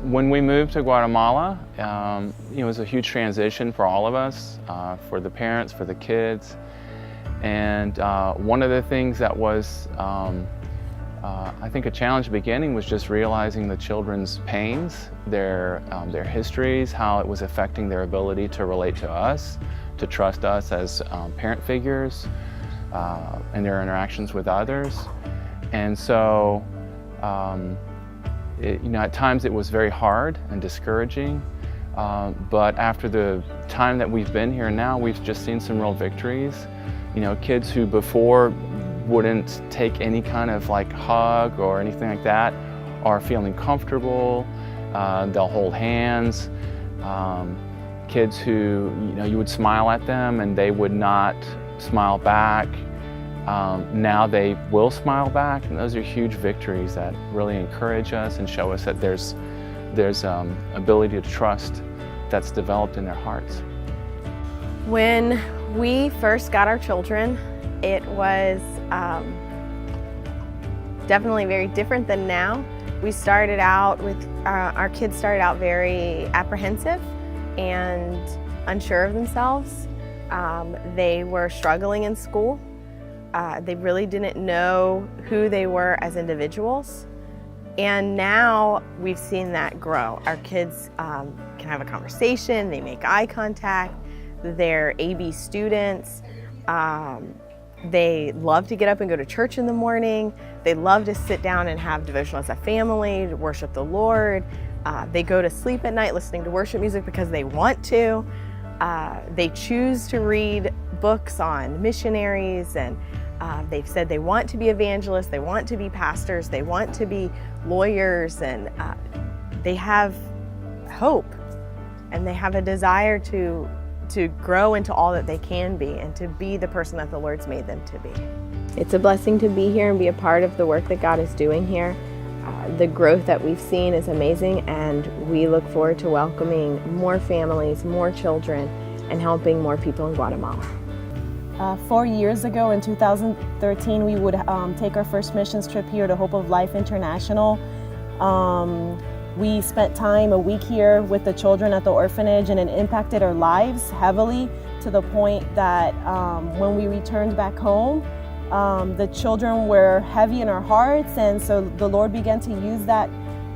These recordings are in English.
When we moved to Guatemala, it was a huge transition for all of us, for the parents, for the kids. And one of the things that was, I think, a challenge at the beginning was just realizing the children's pains, their histories, how it was affecting their ability to relate to us, to trust us as parent figures, and their interactions with others. And so, at times it was very hard and discouraging, but after the time that we've been here now, we've just seen some real victories. Kids who before wouldn't take any kind of hug or anything like that are feeling comfortable. They'll hold hands. Kids who you would smile at them and they would not smile back. Now they will smile back, and those are huge victories that really encourage us and show us that there's ability to trust that's developed in their hearts. When we first got our children, it was definitely very different than now. We started out with, our kids started out very apprehensive and unsure of themselves. They were struggling in school. They really didn't know who they were as individuals. And now we've seen that grow. Our kids can have a conversation, they make eye contact, they're AB students. They love to get up and go to church in the morning. They love to sit down and have devotional as a family, to worship the Lord. They go to sleep at night listening to worship music because they want to. They choose to read books on missionaries, and they've said they want to be evangelists, they want to be pastors, they want to be lawyers, and they have hope, and they have a desire to grow into all that they can be and to be the person that the Lord's made them to be. It's a blessing to be here and be a part of the work that God is doing here. The growth that we've seen is amazing, and we look forward to welcoming more families, more children, and helping more people in Guatemala. 4 years ago in 2013, we would take our first missions trip here to Hope of Life International. We spent time a week here with the children at the orphanage, and it impacted our lives heavily to the point that when we returned back home, the children were heavy in our hearts, and so the Lord began to use that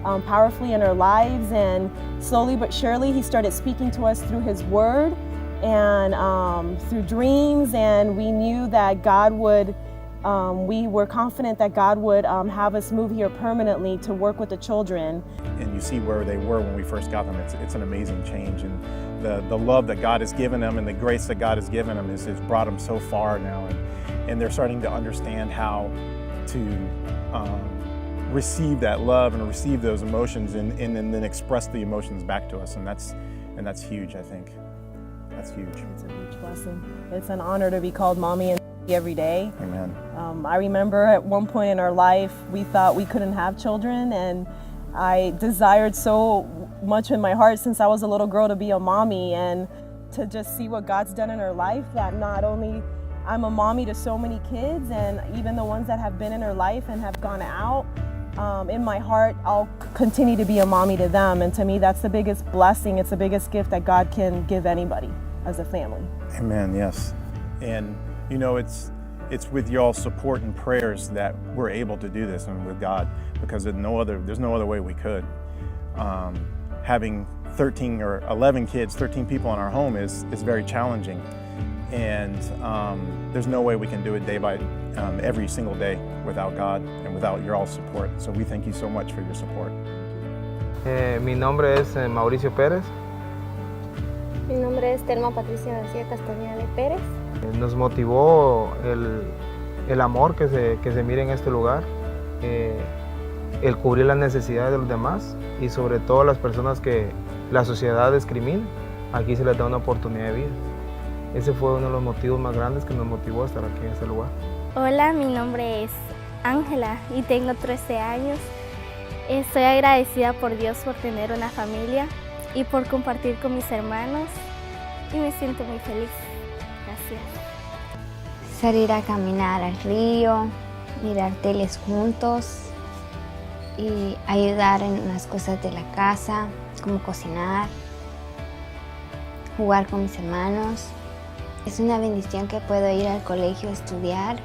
powerfully in our lives, and slowly but surely He started speaking to us through His Word and through dreams, and we knew that God would, we were confident that God would have us move here permanently to work with the children. And you see where they were when we first got them. It's an amazing change, and the love that God has given them and the grace that God has given them has brought them so far now, and they're starting to understand how to receive that love and receive those emotions and then express the emotions back to us, and that's huge, I think. That's huge. It's a huge blessing. It's an honor to be called mommy and every day. Amen. I remember at one point in our life, we thought we couldn't have children, and I desired so much in my heart since I was a little girl to be a mommy, and to just see what God's done in her life, that not only I'm a mommy to so many kids, and even the ones that have been in her life and have gone out, in my heart, I'll continue to be a mommy to them. And to me, that's the biggest blessing. It's the biggest gift that God can give anybody as a family. Amen, yes. And it's with y'all's support and prayers that we're able to do this, and with God, because there's no other way we could. Having 13 or 11 kids, 13 people in our home is very challenging. And there's no way we can do it every single day without God and without your all support. So we thank you so much for your support. Mi nombre es Mauricio Pérez. Mi nombre es Telma Patricia García Castañeda de Pérez. Nos motivó el amor que se mira en este lugar, el cubrir las necesidades de los demás y sobre todo las personas que la sociedad discrimina. Aquí se les da una oportunidad de vida. Ese fue uno de los motivos más grandes que nos motivó a estar aquí en este lugar. Hola, mi nombre es Ángela y tengo 13 años. Estoy agradecida por Dios por tener una familia y por compartir con mis hermanos, y me siento muy feliz. Gracias. Salir a caminar al río, mirar teles juntos y ayudar en las cosas de la casa, como cocinar, jugar con mis hermanos. Es una bendición que puedo ir al colegio a estudiar.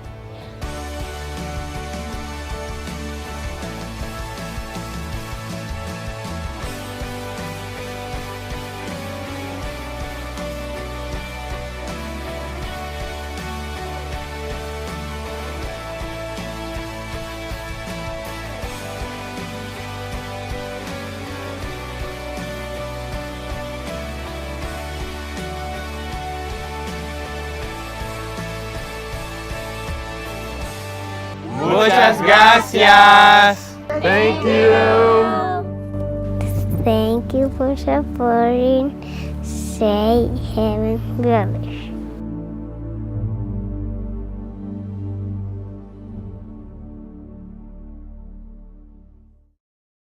Muchas gracias. Thank you. Thank you for supporting Say Heaven Village.